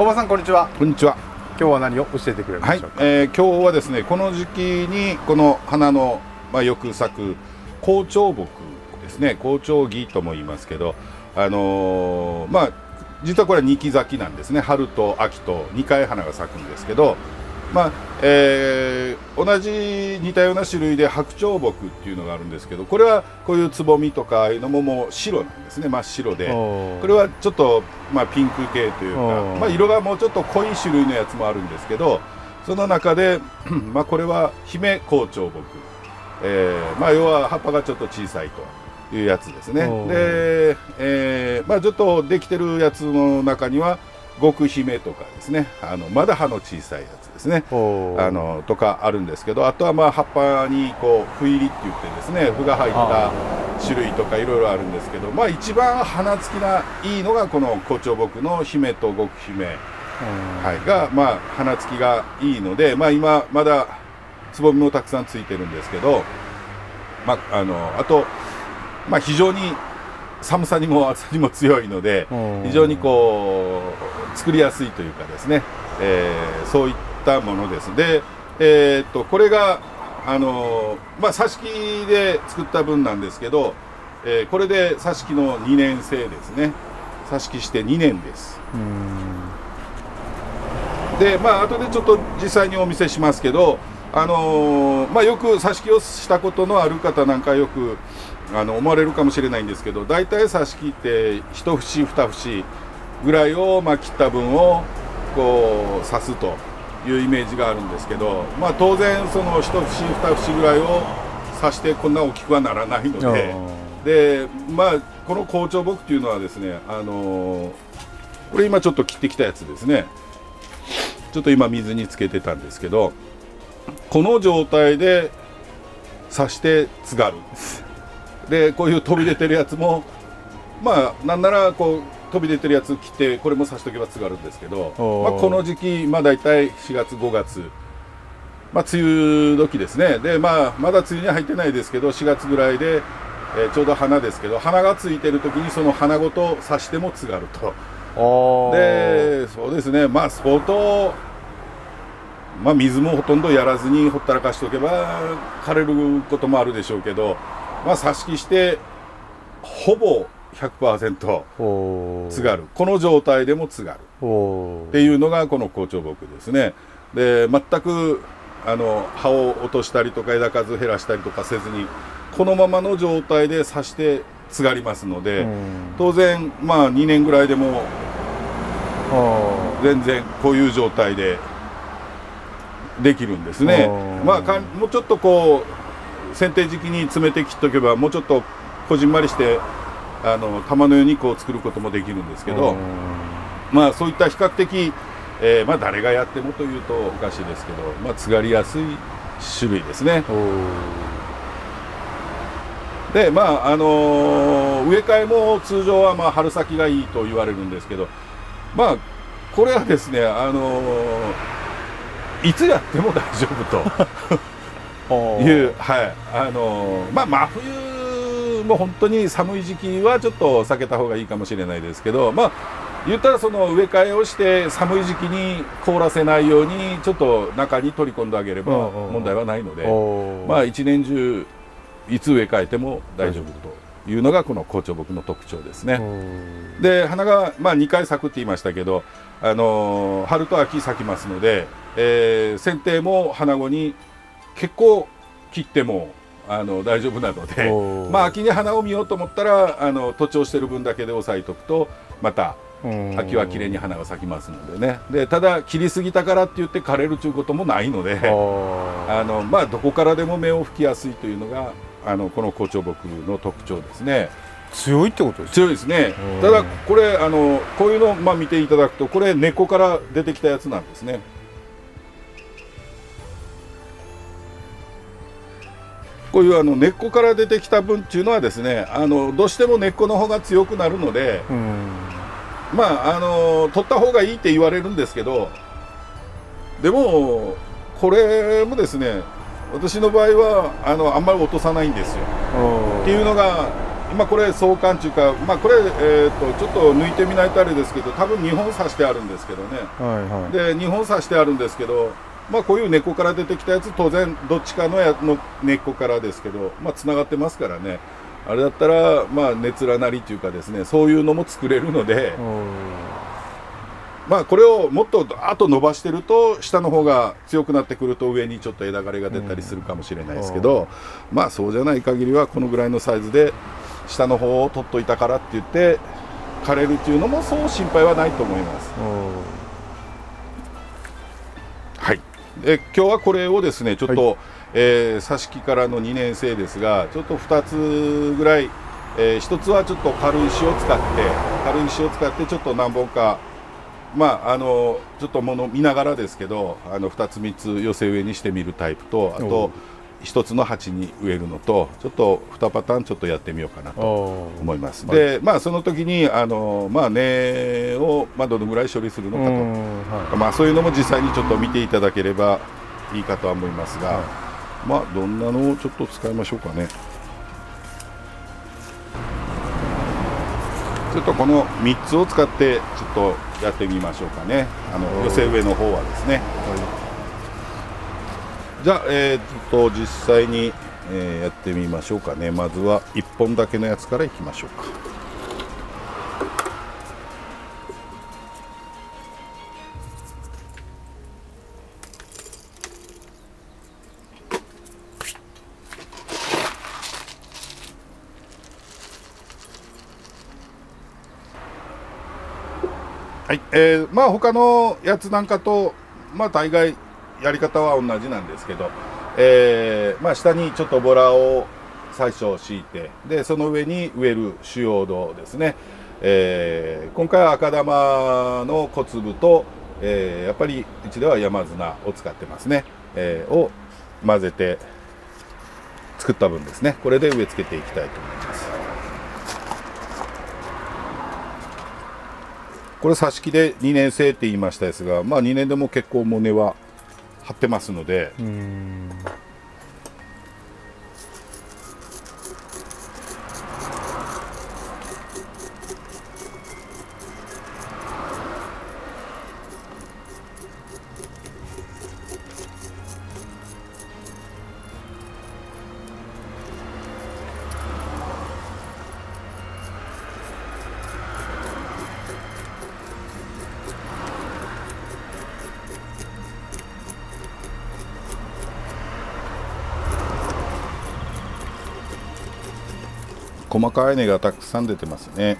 大場さん、こんにちは。こんにちは。今日は何を教えてくれるんでしょうか。今日はですね、この時期にこの花の、よく咲く紅鳥木ですね。紅鳥木とも言いますけど、実はこれは2期咲きなんですね。春と秋と2回花が咲くんですけど、同じ似たような種類で白鳥木っていうのがあるんですけど、これはこういうつぼみとかいうのももう白なんですね。真っ白で、これはちょっとピンク系というか、色がもうちょっと濃い種類のやつもあるんですけど、その中でこれは姫紅鳥木、要は葉っぱがちょっと小さいというやつですね。で、ちょっとできてるやつの中には極姫とかですね、まだ葉の小さいやつですね、とかあるんですけど、あとは葉っぱにこう斑入りって言ってですね、斑が入った種類とかいろいろあるんですけど、一番花つきがいいのがこの紅鳥木の姫と極姫、が花つきがいいので、今まだつぼみもたくさんついてるんですけど、あと、非常に寒さにも暑さにも強いので、非常にこう作りやすいというかですね、そういったものです。で、これが挿し木で作った分なんですけど、これで挿し木の2年生ですね。挿し木して2年です。で、後でちょっと実際にお見せしますけど、よく挿し木をしたことのある方なんかよく思われるかもしれないんですけど、大体挿し木って1節2節ぐらいを切った分をこう刺すというイメージがあるんですけど、当然その1節2節ぐらいを刺してこんな大きくはならないので、この紅鳥木っていうのはですね、これ今ちょっと切ってきたやつですね。ちょっと今水につけてたんですけど、この状態で刺して津軽で、こういう飛び出てるやつもなんならこう飛び出てるやつ切ってこれも刺しとけば津軽んですけど、この時期だいたい4月5月、梅雨時ですね。でまだ梅雨には入ってないですけど、4月ぐらいで、ちょうど花ですけど、花がついてる時にその花ごと刺しても津軽と。でそうですね、相当水もほとんどやらずにほったらかしておけば枯れることもあるでしょうけど、挿し木してほぼ 100% 津軽、この状態でも津軽っていうのがこの紅鳥木ですね。で全く葉を落としたりとか枝数減らしたりとかせずに、このままの状態で挿して津軽りますので、当然2年ぐらいでも全然こういう状態でできるんですね。もうちょっとこう剪定時期に詰めて切っておけば、もうちょっとこじんまりして玉のようにこう作ることもできるんですけど、そういった比較的、誰がやってもというとおかしいですけど、つがりやすい種類ですね。で植え替えも通常は春先がいいと言われるんですけど、これはですね、いつやっても大丈夫という、真冬も本当に寒い時期はちょっと避けた方がいいかもしれないですけど、言ったらその植え替えをして寒い時期に凍らせないようにちょっと中に取り込んであげれば問題はないので、一年中いつ植え替えても大丈夫というのがこの紅鳥木の特徴ですね。で花が2回咲くって言いましたけど、春と秋咲きますので、剪定も花後に結構切っても大丈夫なので、秋に花を見ようと思ったら徒長してる分だけで押さえとくとまた秋はきれいに花が咲きますのでね。でただ切りすぎたからって言って枯れるということもないので、どこからでも芽を吹きやすいというのがこの紅鳥木の特徴ですね。強いってことですか？強いですね。ただこれこういうの見ていただくと、これ根っこから出てきたやつなんですね。こういう根っこから出てきた分っていうのはですね、どうしても根っこの方が強くなるので、取った方がいいって言われるんですけど、でもこれもですね、私の場合はあんまり落とさないんですよ。っていうのが今これ相関というか、これ、ちょっと抜いてみないとあれですけど、多分2本刺してあるんですけどね、はいはい。で2本刺してあるんですけど、こういう根っこから出てきたやつ、当然どっちかの根っこからですけど、つながってますからね、あれだったら熱らなりというかですね、そういうのも作れるので、これをもっとあと伸ばしてると下の方が強くなってくると上にちょっと枝枯れが出たりするかもしれないですけど、そうじゃない限りはこのぐらいのサイズで下の方を取っといたからって言って枯れるっていうのもそう心配はないと思います。はい、今日はこれをですねちょっと、挿し木からの2年生ですが、ちょっと2つぐらい、1つはちょっと軽石を使ってちょっと何本かちょっともの見ながらですけど、2つ3つ寄せ植えにしてみるタイプと、あと1つの鉢に植えるのと、ちょっと2パターンちょっとやってみようかなと思います。でその時に根をどのぐらい処理するのかと、そういうのも実際にちょっと見ていただければいいかとは思いますが、どんなのをちょっと使いましょうかね。ちょっとこの3つを使ってちょっとやってみましょうかね。寄せ植えの方はですね。じゃあ、実際に、やってみましょうかね。まずは1本だけのやつからいきましょうか。はい、他のやつなんかと大概やり方は同じなんですけど、下にちょっとボラを最初敷いて、でその上に植える主葉土ですね、今回は赤玉の小粒と、やっぱりうちでは山砂を使ってますね、を混ぜて作った分ですね、これで植え付けていきたいと思います。これ挿し木で2年生って言いましたですが、2年でも結構もう根は張ってますので、細かい根がたくさん出てますね。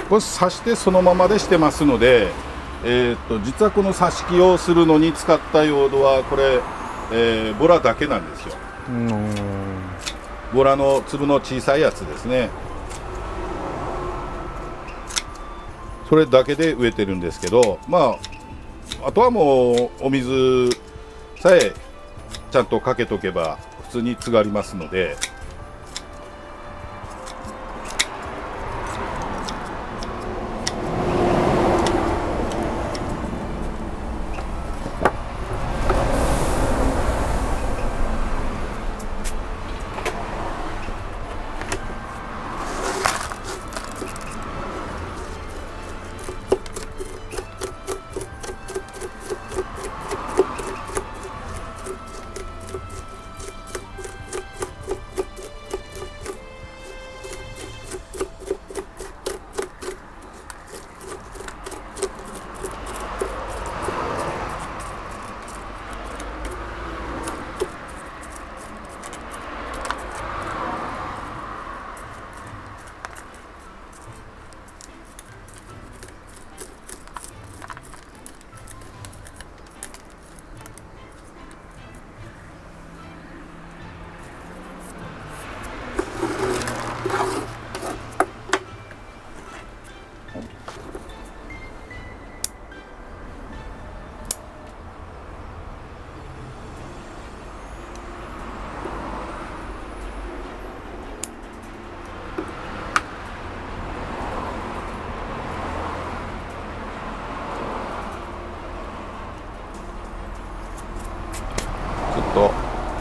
これ刺してそのままでしてますので、実はこの挿し木をするのに使った用土はこれ、ボラだけなんですよ。ボラの粒の小さいやつですね。それだけで植えてるんですけど、あとはもうお水さえちゃんとかけとけば普通につがりますので。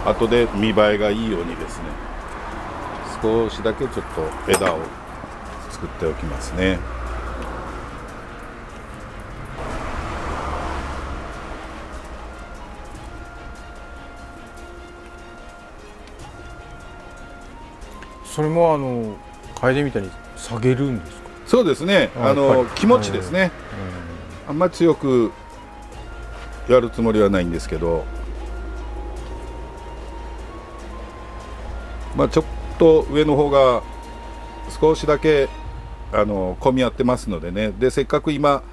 後で見栄えがいいようにですね、少しだけちょっと枝を作っておきますね。それも楓みたいに下げるんですか？そうですね、やっぱり気持ちですね。あんまり強くやるつもりはないんですけど、ちょっと上の方が少しだけ混み合ってますのでね。でせっかく今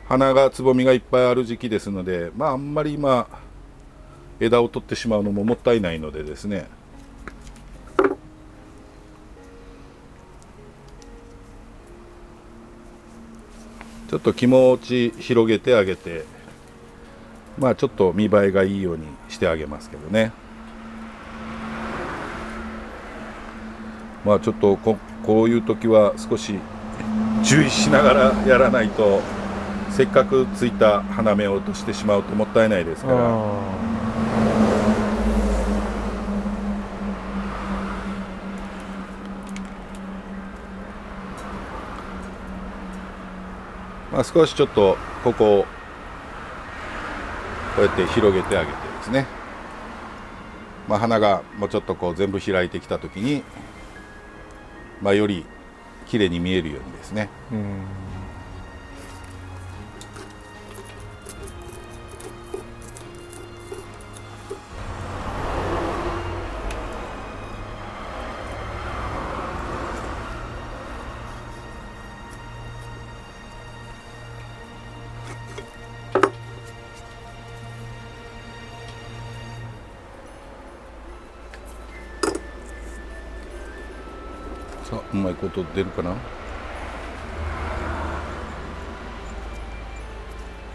花がつぼみがいっぱいある時期ですので、あんまり今枝を取ってしまうのももったいないのでですね、ちょっと気持ち広げてあげて、ちょっと見栄えがいいようにしてあげますけどね。ちょっとこういう時は少し注意しながらやらないと、せっかくついた花芽を落としてしまうともったいないですから。少しちょっとここをこうやって広げてあげてですね、花がもうちょっとこう全部開いてきた時に、より綺麗に見えるようにですね。うまいこと出るかな。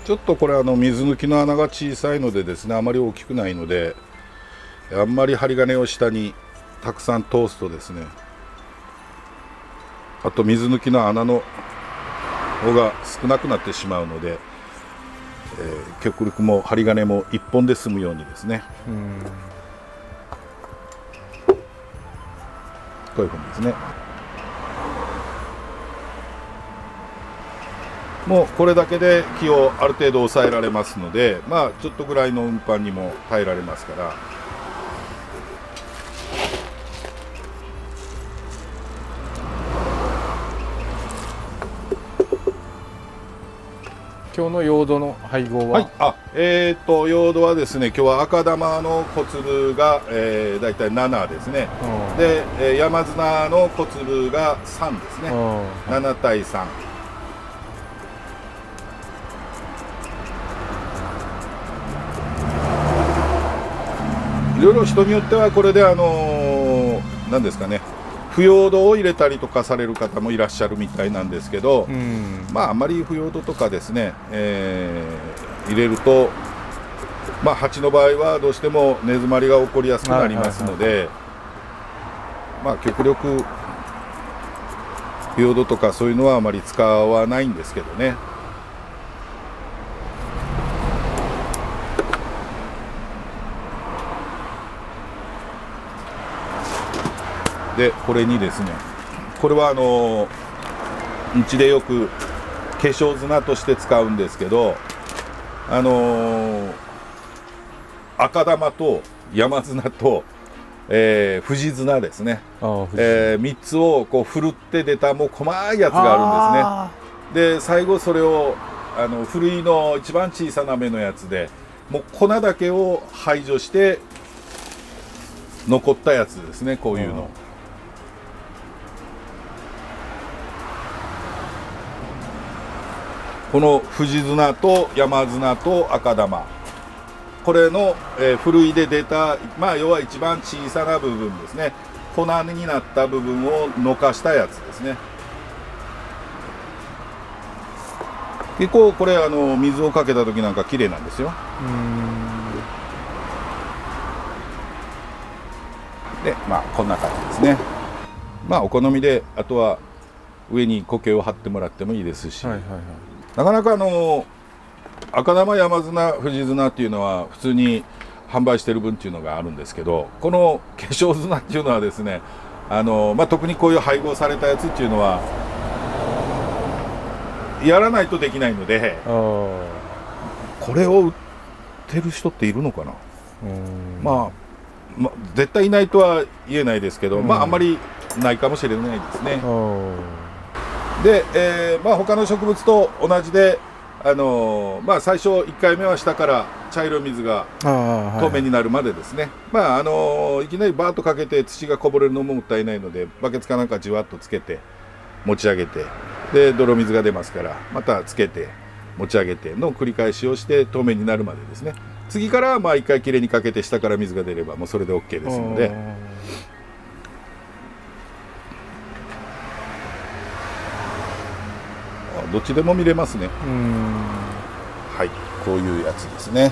ちょっとこれ水抜きの穴が小さいのでですね、あまり大きくないので、あんまり針金を下にたくさん通すとですね、あと水抜きの穴の方が少なくなってしまうので、極力も針金も1本で済むようにですね、こういうふうにですね。もうこれだけで木をある程度抑えられますので、ちょっとぐらいの運搬にも耐えられますから。今日の用土の配合は、用土はですね、今日は赤玉の小粒が、だいたい7ですね。で、山砂の小粒が3ですね。7対3。いろいろ人によってはこれで何ですかね、腐葉土を入れたりとかされる方もいらっしゃるみたいなんですけど、あんまり腐葉土とかですね、入れると、鉢の場合はどうしても根詰まりが起こりやすくなりますので、極力腐葉土とかそういうのはあまり使わないんですけどね。でこれにですね、これはうちでよく化粧砂として使うんですけど、赤玉と山砂と、藤砂ですね、3つをこうふるって出たもう細いやつがあるんですね。で最後それをふるいの一番小さな目のやつでもう粉だけを排除して残ったやつですね、こういうの。この藤砂と山砂と赤玉、これの、ふるいで出た、要は一番小さな部分ですね、粉になった部分をのかしたやつですね。結構これ水をかけた時なんか綺麗なんですよ。でこんな感じですね。お好みであとは上に苔を貼ってもらってもいいですし、なかなか赤玉山砂藤砂っていうのは普通に販売してる分っていうのがあるんですけど、この化粧砂っていうのはですね、特にこういう配合されたやつっていうのはやらないとできないので、あこれを売ってる人っているのかな。絶対いないとは言えないですけど、あんまりないかもしれないですね。で、他の植物と同じで、最初1回目は下から茶色い水が透明になるまでですね、いきなりバーッとかけて土がこぼれるのももったいないので、バケツかなんかじわっとつけて持ち上げて、で泥水が出ますからまたつけて持ち上げての繰り返しをして透明になるまでですね。次から1回きれいにかけて下から水が出ればもうそれで OK ですので、どっちでも見れますね。はい、こういうやつですね。